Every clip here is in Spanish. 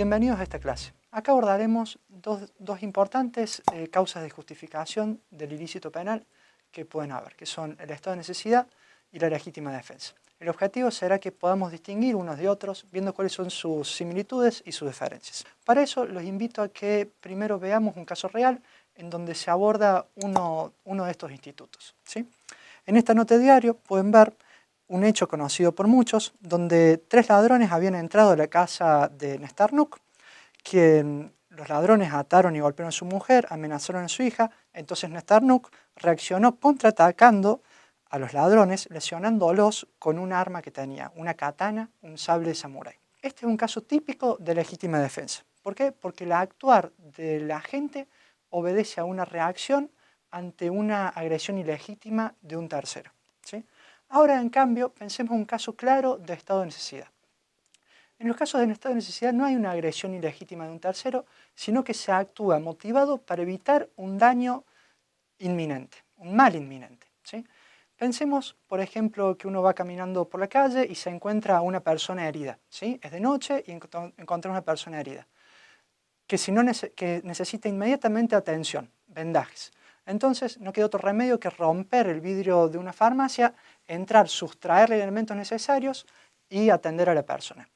Bienvenidos a esta clase. Acá abordaremos dos importantes causas de justificación del ilícito penal que pueden haber, que son el estado de necesidad y la legítima defensa. El objetivo será que podamos distinguir unos de otros, viendo cuáles son sus similitudes y sus diferencias. Para eso los invito a que primero veamos un caso real en donde se aborda uno de estos institutos, ¿sí? En esta nota de diario pueden ver un hecho conocido por muchos, donde 3 ladrones habían entrado a la casa de Néstor Nuc, que los ladrones ataron y golpearon a su mujer, amenazaron a su hija. Entonces Néstor Nuc reaccionó contraatacando a los ladrones, lesionándolos con un arma que tenía, una katana, un sable de samurái. Este es un caso típico de legítima defensa. ¿Por qué? Porque el actuar de la gente obedece a una reacción ante una agresión ilegítima de un tercero, ¿sí? Ahora, en cambio, pensemos un caso claro de estado de necesidad. En los casos de estado de necesidad no hay una agresión ilegítima de un tercero, sino que se actúa motivado para evitar un daño inminente, un mal inminente, ¿sí? Pensemos, por ejemplo, que uno va caminando por la calle y se encuentra a una persona herida, ¿sí? Es de noche y encontramos una persona herida, que necesita inmediatamente atención, vendajes. Entonces no queda otro remedio que romper el vidrio de una farmacia, entrar, sustraerle elementos necesarios y atender a la persona.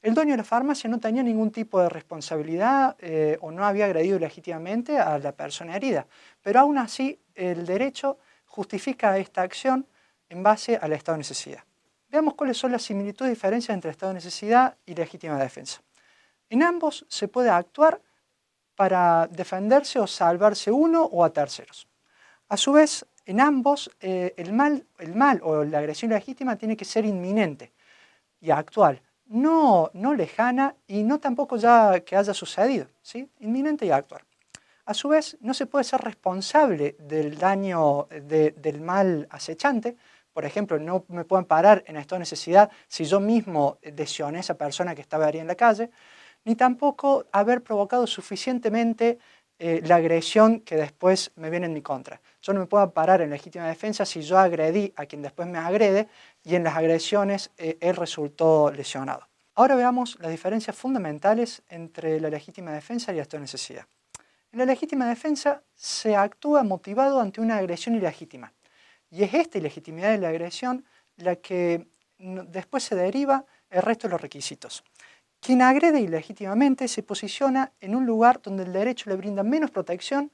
El dueño de la farmacia no tenía ningún tipo de responsabilidad o no había agredido legítimamente a la persona herida, pero aún así el derecho justifica esta acción en base al estado de necesidad. Veamos cuáles son las similitudes y diferencias entre estado de necesidad y legítima defensa. En ambos se puede actuar para defenderse o salvarse uno o a terceros. A su vez, en ambos el mal o la agresión legítima tiene que ser inminente y actual, no lejana y no tampoco ya que haya sucedido, ¿sí? Inminente y actual. A su vez, no se puede ser responsable del daño del mal acechante. Por ejemplo, no me pueden parar en estado de necesidad si yo mismo lesioné a esa persona que estaba ahí en la calle, ni tampoco haber provocado suficientemente la agresión que después me viene en mi contra. Yo no me puedo parar en legítima defensa si yo agredí a quien después me agrede y en las agresiones él resultó lesionado. Ahora veamos las diferencias fundamentales entre la legítima defensa y el estado de necesidad. En la legítima defensa se actúa motivado ante una agresión ilegítima. Y es esta ilegitimidad de la agresión la que después se deriva el resto de los requisitos. Quien agrede ilegítimamente se posiciona en un lugar donde el derecho le brinda menos protección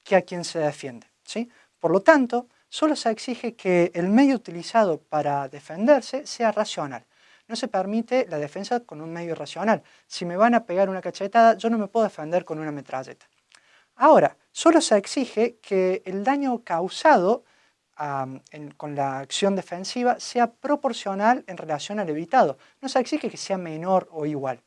que a quien se defiende, ¿sí? Por lo tanto, solo se exige que el medio utilizado para defenderse sea racional. No se permite la defensa con un medio irracional. Si me van a pegar una cachetada, yo no me puedo defender con una metralleta. Ahora, solo se exige que el daño causado con la acción defensiva sea proporcional en relación al evitado. No se exige que sea menor o igual.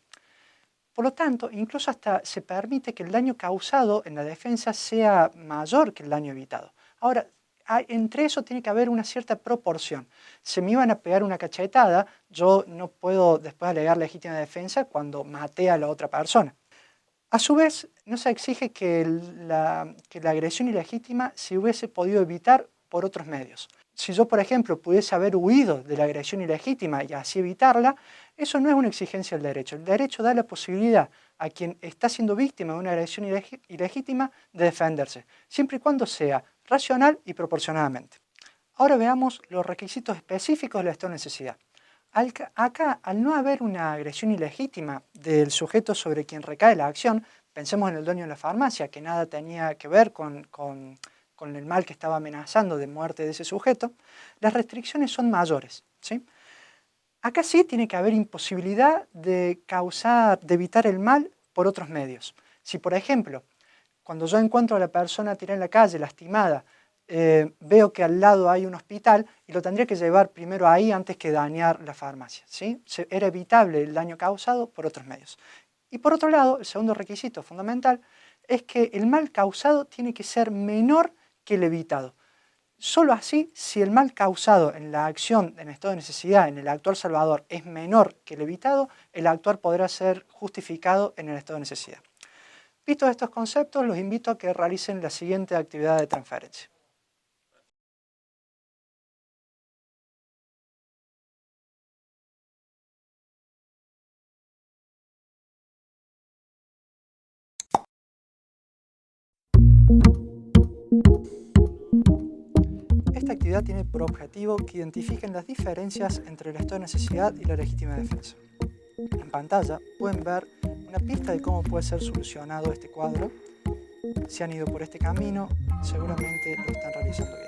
Por lo tanto, incluso hasta se permite que el daño causado en la defensa sea mayor que el daño evitado. Ahora, entre eso tiene que haber una cierta proporción. Si me iban a pegar una cachetada, yo no puedo después alegar legítima defensa cuando maté a la otra persona. A su vez, no se exige que la agresión ilegítima se hubiese podido evitar por otros medios. Si yo, por ejemplo, pudiese haber huido de la agresión ilegítima y así evitarla, eso no es una exigencia del derecho. El derecho da la posibilidad a quien está siendo víctima de una agresión ilegítima de defenderse, siempre y cuando sea racional y proporcionadamente. Ahora veamos los requisitos específicos del estado de necesidad. Acá, al no haber una agresión ilegítima del sujeto sobre quien recae la acción, pensemos en el dueño de la farmacia, que nada tenía que ver con el mal que estaba amenazando de muerte de ese sujeto, las restricciones son mayores, ¿sí? Acá sí tiene que haber imposibilidad de evitar el mal por otros medios. Si, por ejemplo, cuando yo encuentro a la persona tirada en la calle, lastimada, veo que al lado hay un hospital y lo tendría que llevar primero ahí antes que dañar la farmacia, ¿sí? Era evitable el daño causado por otros medios. Y por otro lado, el segundo requisito fundamental es que el mal causado tiene que ser menor que el evitado. Solo así, si el mal causado en la acción en estado de necesidad, en el actuar salvador, es menor que el evitado, el actuar podrá ser justificado en el estado de necesidad. Vistos estos conceptos, los invito a que realicen la siguiente actividad de transferencia. actividad tiene por objetivo que identifiquen las diferencias entre el estado de necesidad y la legítima defensa. En pantalla pueden ver una pista de cómo puede ser solucionado este cuadro. Si han ido por este camino, seguramente lo están realizando bien.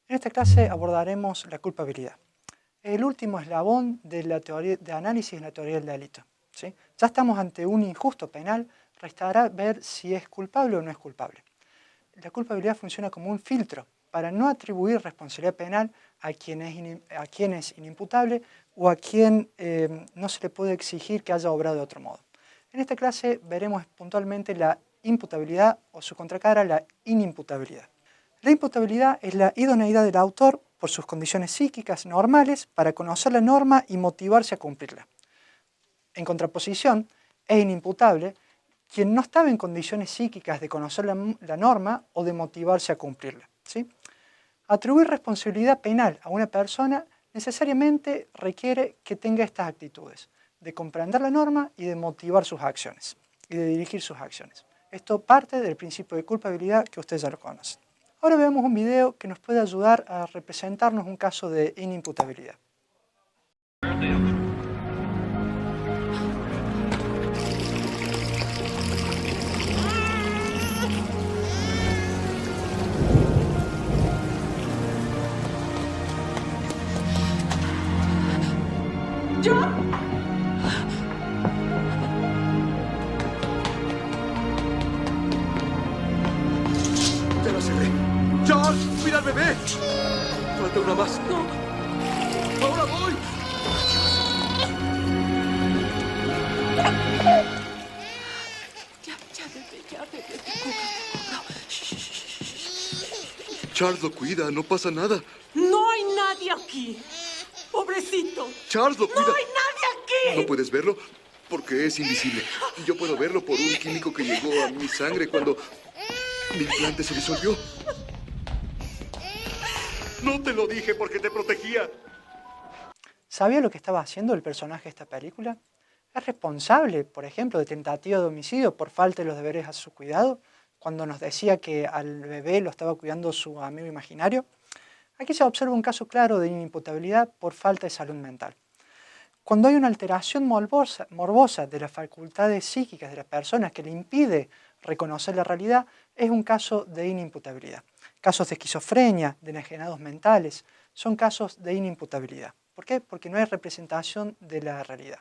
En esta clase abordaremos la culpabilidad, el último eslabón de la teoría de análisis en la teoría del delito. ¿Sí? Ya estamos ante un injusto penal, restará ver si es culpable o no es culpable. La culpabilidad funciona como un filtro para no atribuir responsabilidad penal a quien es inimputable o a quien no se le puede exigir que haya obrado de otro modo. En esta clase veremos puntualmente la imputabilidad o su contracara, la inimputabilidad. La imputabilidad es la idoneidad del autor por sus condiciones psíquicas normales para conocer la norma y motivarse a cumplirla. En contraposición, es inimputable quien no estaba en condiciones psíquicas de conocer la norma o de motivarse a cumplirla. ¿Sí? Atribuir responsabilidad penal a una persona necesariamente requiere que tenga estas actitudes, de comprender la norma y de motivar sus acciones, y de dirigir sus acciones. Esto parte del principio de culpabilidad que ustedes ya lo conocen. Ahora veamos un video que nos puede ayudar a representarnos un caso de inimputabilidad. ¡John! ¡Ya la cerré! ¡George! ¡Mira al bebé! ¡Falta una más! No. ¡Ahora voy! Ya, bebé. Charles lo cuida, no pasa nada. No hay nadie aquí. Pobrecito. Charles lo cuida. No hay nadie aquí. ¿No puedes verlo? Porque es invisible. Yo puedo verlo por un químico que llegó a mi sangre cuando mi implante se disolvió. No te lo dije porque te protegía. ¿Sabía lo que estaba haciendo el personaje de esta película? ¿Es responsable, por ejemplo, de tentativa de homicidio por falta de los deberes a su cuidado, cuando nos decía que al bebé lo estaba cuidando su amigo imaginario? Aquí se observa un caso claro de inimputabilidad por falta de salud mental. Cuando hay una alteración morbosa de las facultades psíquicas de las personas que le impide reconocer la realidad, es un caso de inimputabilidad. Casos de esquizofrenia, de enajenados mentales, son casos de inimputabilidad. ¿Por qué? Porque no hay representación de la realidad.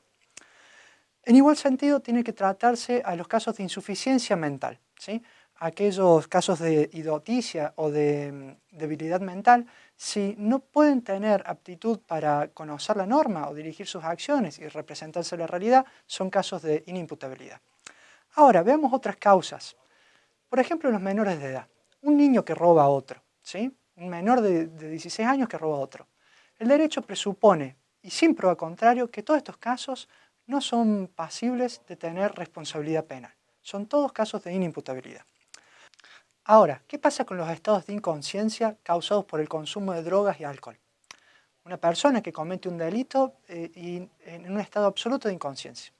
En igual sentido, tiene que tratarse a los casos de insuficiencia mental, ¿sí? Aquellos casos de idioticia o de debilidad mental, si no pueden tener aptitud para conocer la norma o dirigir sus acciones y representarse la realidad, son casos de inimputabilidad. Ahora, veamos otras causas. Por ejemplo, los menores de edad. Un niño que roba a otro, ¿sí? Un menor de 16 años que roba a otro. El derecho presupone, y sin prueba contrario, que todos estos casos no son pasibles de tener responsabilidad penal. Son todos casos de inimputabilidad. Ahora, ¿qué pasa con los estados de inconsciencia causados por el consumo de drogas y alcohol? Una persona que comete un delito y en un estado absoluto de inconsciencia.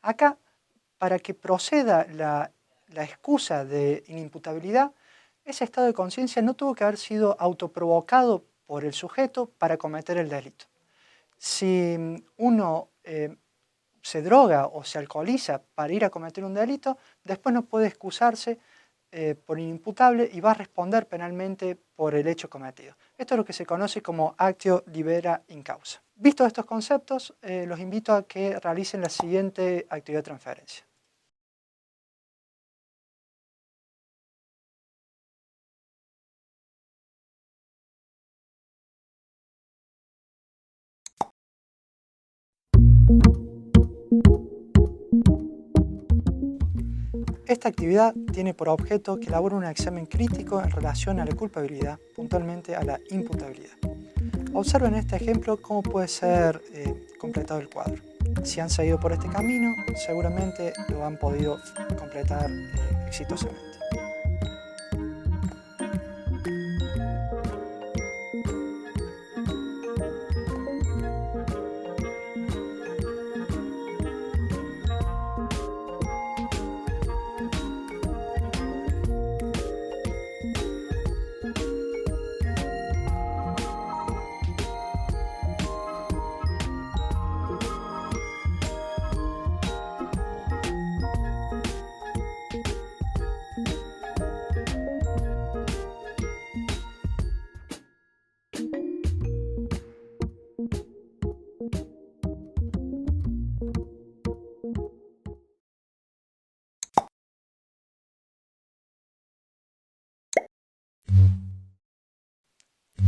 Acá, para que proceda la excusa de inimputabilidad, ese estado de conciencia no tuvo que haber sido autoprovocado por el sujeto para cometer el delito. Si uno se droga o se alcoholiza para ir a cometer un delito, después no puede excusarse por inimputable y va a responder penalmente por el hecho cometido. Esto es lo que se conoce como actio libera in causa. Vistos estos conceptos, los invito a que realicen la siguiente actividad de transferencia. Esta actividad tiene por objeto que elabore un examen crítico en relación a la culpabilidad, puntualmente a la imputabilidad. Observen en este ejemplo cómo puede ser completado el cuadro. Si han seguido por este camino, seguramente lo han podido completar exitosamente.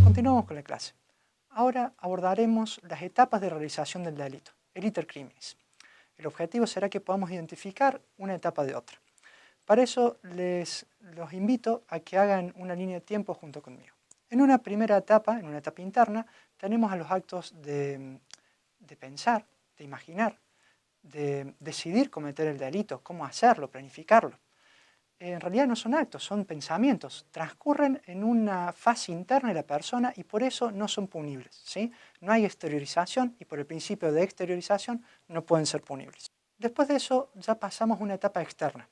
Continuamos con la clase. Ahora abordaremos las etapas de realización del delito, el iter criminis. El objetivo será que podamos identificar una etapa de otra. Para eso los invito a que hagan una línea de tiempo junto conmigo. En una primera etapa, en una etapa interna, tenemos a los actos de pensar, de imaginar, de decidir cometer el delito, cómo hacerlo, planificarlo. En realidad no son actos, son pensamientos, transcurren en una fase interna de la persona y por eso no son punibles, ¿sí? No hay exteriorización y por el principio de exteriorización no pueden ser punibles. Después de eso ya pasamos a una etapa externa.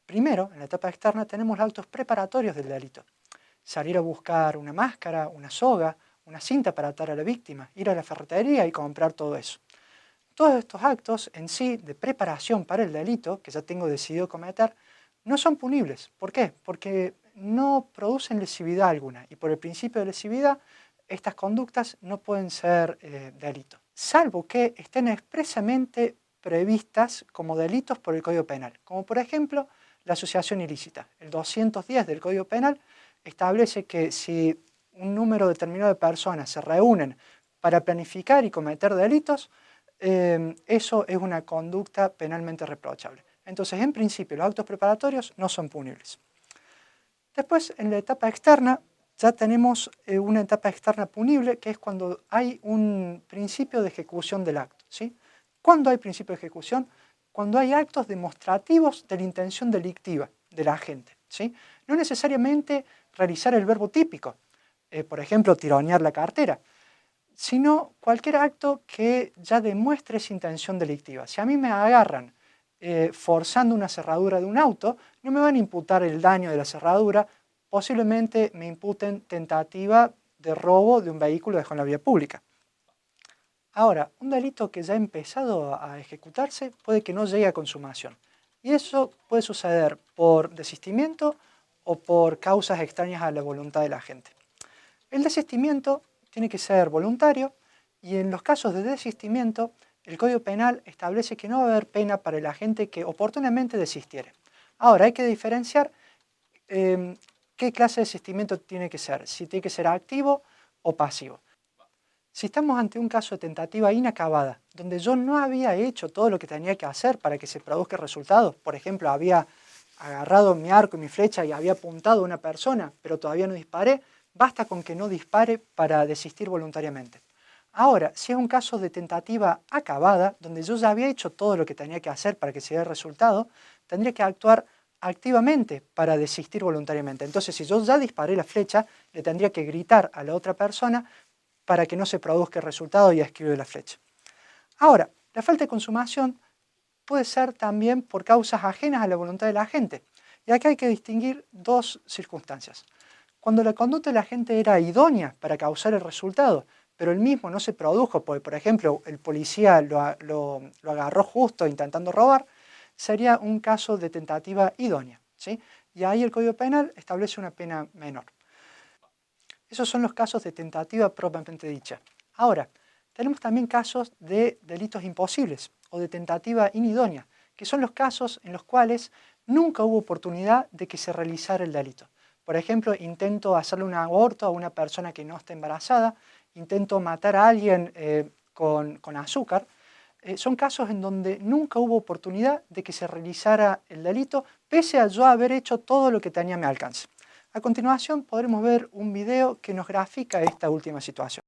Primero, en la etapa externa tenemos los actos preparatorios del delito. Salir a buscar una máscara, una soga, una cinta para atar a la víctima, ir a la ferretería y comprar todo eso. Todos estos actos en sí de preparación para el delito, que ya tengo decidido cometer, no son punibles. ¿Por qué? Porque no producen lesividad alguna y por el principio de lesividad estas conductas no pueden ser delito, salvo que estén expresamente previstas como delitos por el Código Penal, como por ejemplo la asociación ilícita. El 210 del Código Penal establece que si un número determinado de personas se reúnen para planificar y cometer delitos, eso es una conducta penalmente reprochable. Entonces, en principio, los actos preparatorios no son punibles. Después, en la etapa externa, ya tenemos una etapa externa punible, que es cuando hay un principio de ejecución del acto, ¿sí? ¿Cuándo hay principio de ejecución? Cuando hay actos demostrativos de la intención delictiva del agente, ¿sí? No necesariamente realizar el verbo típico, por ejemplo, tironear la cartera, sino cualquier acto que ya demuestre esa intención delictiva. Si a mí me agarran forzando una cerradura de un auto, no me van a imputar el daño de la cerradura, posiblemente me imputen tentativa de robo de un vehículo dejado en la vía pública. Ahora, un delito que ya ha empezado a ejecutarse puede que no llegue a consumación. Y eso puede suceder por desistimiento o por causas extrañas a la voluntad de la gente. El desistimiento tiene que ser voluntario y en los casos de desistimiento el Código Penal establece que no va a haber pena para el agente que oportunamente desistiere. Ahora, hay que diferenciar qué clase de desistimiento tiene que ser, si tiene que ser activo o pasivo. Si estamos ante un caso de tentativa inacabada, donde yo no había hecho todo lo que tenía que hacer para que se produzca el resultado, por ejemplo, había agarrado mi arco y mi flecha y había apuntado a una persona, pero todavía no disparé, basta con que no dispare para desistir voluntariamente. Ahora, si es un caso de tentativa acabada, donde yo ya había hecho todo lo que tenía que hacer para que se dé el resultado, tendría que actuar activamente para desistir voluntariamente. Entonces, si yo ya disparé la flecha, le tendría que gritar a la otra persona para que no se produzca el resultado y esquive la flecha. Ahora, la falta de consumación puede ser también por causas ajenas a la voluntad de la gente. Y acá hay que distinguir dos circunstancias. Cuando la conducta de la gente era idónea para causar el resultado, pero el mismo no se produjo, porque por ejemplo el policía lo agarró justo intentando robar, sería un caso de tentativa idónea, ¿sí? Y ahí el Código Penal establece una pena menor. Esos son los casos de tentativa propiamente dicha. Ahora, tenemos también casos de delitos imposibles o de tentativa inidónea, que son los casos en los cuales nunca hubo oportunidad de que se realizara el delito. Por ejemplo, intento hacerle un aborto a una persona que no está embarazada, intento matar a alguien con azúcar, son casos en donde nunca hubo oportunidad de que se realizara el delito, pese a yo haber hecho todo lo que tenía a mi alcance. A continuación podremos ver un video que nos grafica esta última situación.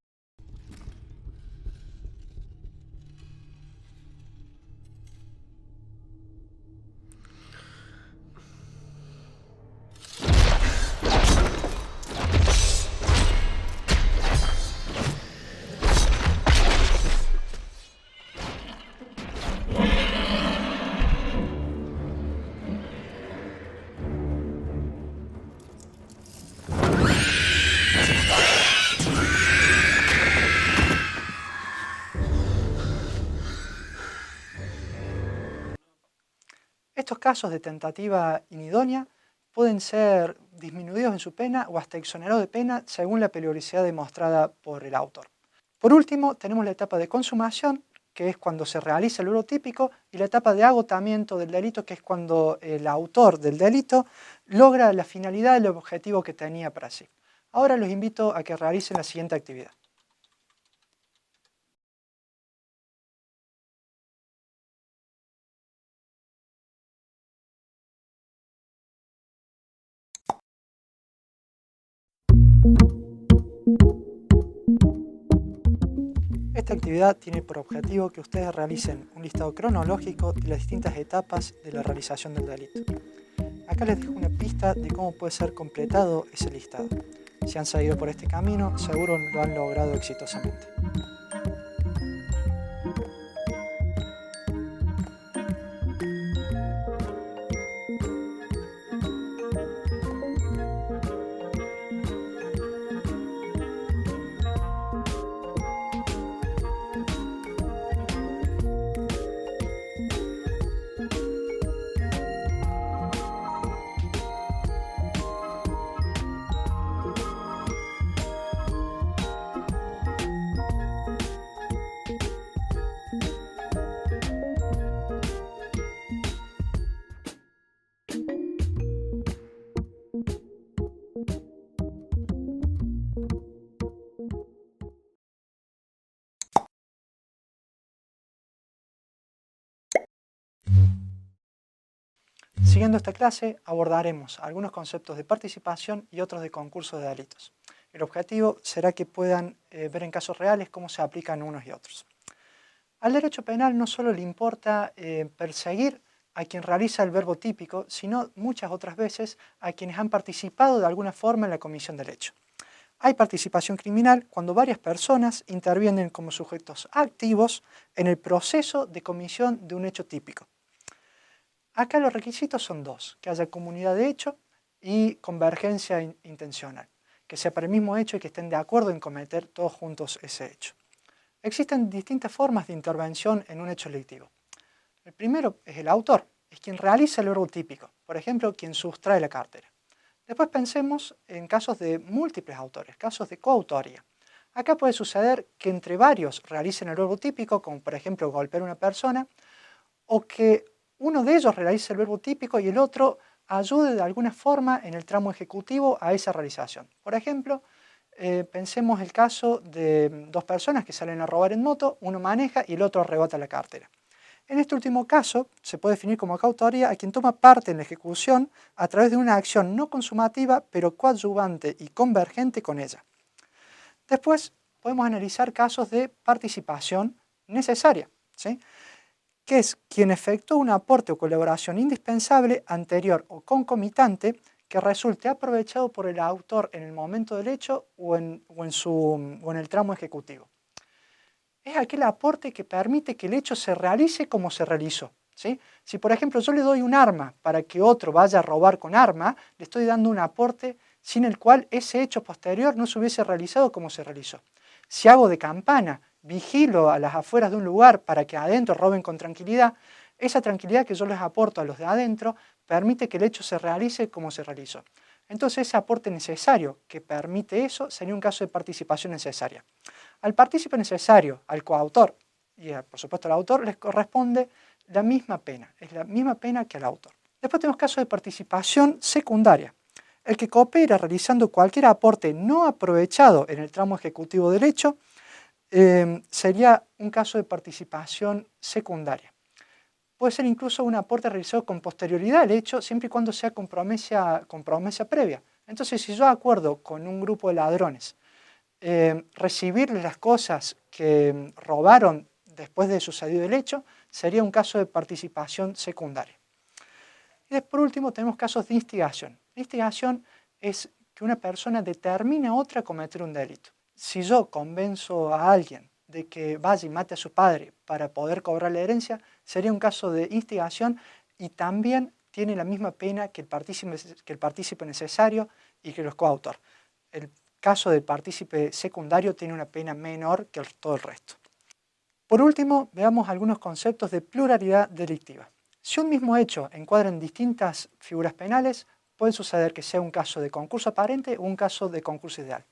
Estos casos de tentativa inidónea pueden ser disminuidos en su pena o hasta exonerados de pena según la peligrosidad demostrada por el autor. Por último, tenemos la etapa de consumación, que es cuando se realiza el típico, y la etapa de agotamiento del delito, que es cuando el autor del delito logra la finalidad y el objetivo que tenía para sí. Ahora los invito a que realicen la siguiente actividad. Esta actividad tiene por objetivo que ustedes realicen un listado cronológico de las distintas etapas de la realización del delito. Acá les dejo una pista de cómo puede ser completado ese listado. Si han seguido por este camino, seguro lo han logrado exitosamente. Siguiendo esta clase, abordaremos algunos conceptos de participación y otros de concursos de delitos. El objetivo será que puedan ver en casos reales cómo se aplican unos y otros. Al derecho penal no solo le importa perseguir a quien realiza el verbo típico, sino muchas otras veces a quienes han participado de alguna forma en la comisión del hecho. Hay participación criminal cuando varias personas intervienen como sujetos activos en el proceso de comisión de un hecho típico. Acá los requisitos son dos: que haya comunidad de hecho y convergencia intencional, que sea para el mismo hecho y que estén de acuerdo en cometer todos juntos ese hecho. Existen distintas formas de intervención en un hecho delictivo. El primero es el autor, es quien realiza el verbo típico, por ejemplo, quien sustrae la cartera. Después pensemos en casos de múltiples autores, casos de coautoría. Acá puede suceder que entre varios realicen el verbo típico, como por ejemplo golpear a una persona, o que uno de ellos realice el verbo típico y el otro ayude de alguna forma en el tramo ejecutivo a esa realización. Por ejemplo, pensemos el caso de dos personas que salen a robar en moto, uno maneja y el otro arrebata la cartera. En este último caso, se puede definir como coautoría a quien toma parte en la ejecución a través de una acción no consumativa, pero coadyuvante y convergente con ella. Después, podemos analizar casos de participación necesaria, ¿sí?, que es quien efectúa un aporte o colaboración indispensable, anterior o concomitante, que resulte aprovechado por el autor en el momento del hecho o en el tramo ejecutivo. Es aquel aporte que permite que el hecho se realice como se realizó, ¿sí? Si por ejemplo yo le doy un arma para que otro vaya a robar con arma, le estoy dando un aporte sin el cual ese hecho posterior no se hubiese realizado como se realizó. Si hago de campana, vigilo a las afueras de un lugar para que adentro roben con tranquilidad, esa tranquilidad que yo les aporto a los de adentro permite que el hecho se realice como se realizó. Entonces ese aporte necesario que permite eso sería un caso de participación necesaria. Al partícipe necesario, al coautor y por supuesto al autor les corresponde la misma pena, es la misma pena que al autor. Después tenemos casos de participación secundaria. El que coopera realizando cualquier aporte no aprovechado en el tramo ejecutivo del hecho sería un caso de participación secundaria. Puede ser incluso un aporte realizado con posterioridad al hecho, siempre y cuando sea con promesa previa. Entonces, si yo acuerdo con un grupo de ladrones recibirles las cosas que robaron después de sucedido el hecho, sería un caso de participación secundaria. Y por último tenemos casos de instigación. La instigación es que una persona determina a otra a cometer un delito. Si yo convenzo a alguien de que vaya y mate a su padre para poder cobrar la herencia, sería un caso de instigación y también tiene la misma pena que el partícipe necesario y que los coautores. El caso del partícipe secundario tiene una pena menor que todo el resto. Por último, veamos algunos conceptos de pluralidad delictiva. Si un mismo hecho encuadra en distintas figuras penales, puede suceder que sea un caso de concurso aparente o un caso de concurso ideal.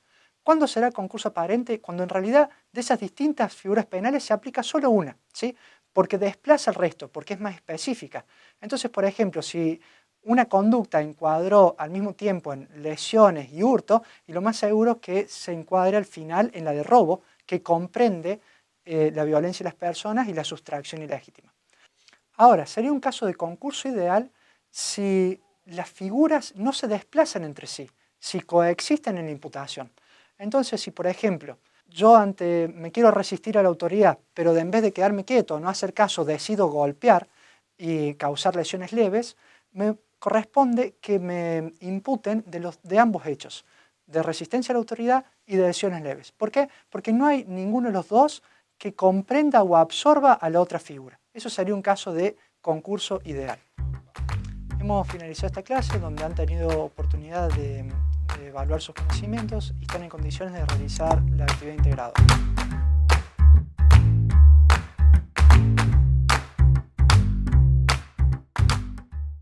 ¿Cuándo será concurso aparente? Cuando en realidad de esas distintas figuras penales se aplica solo una, ¿sí? Porque desplaza el resto, porque es más específica. Entonces, por ejemplo, si una conducta encuadró al mismo tiempo en lesiones y hurto, y lo más seguro es que se encuadre al final en la de robo, que comprende la violencia de las personas y la sustracción ilegítima. Ahora, sería un caso de concurso ideal si las figuras no se desplazan entre sí, si coexisten en la imputación. Entonces, si por ejemplo, yo me quiero resistir a la autoridad, pero en vez de quedarme quieto, no hacer caso, decido golpear y causar lesiones leves, me corresponde que me imputen de ambos hechos, de resistencia a la autoridad y de lesiones leves. ¿Por qué? Porque no hay ninguno de los dos que comprenda o absorba a la otra figura. Eso sería un caso de concurso ideal. Hemos finalizado esta clase donde han tenido oportunidad de evaluar sus conocimientos y están en condiciones de realizar la actividad integrada.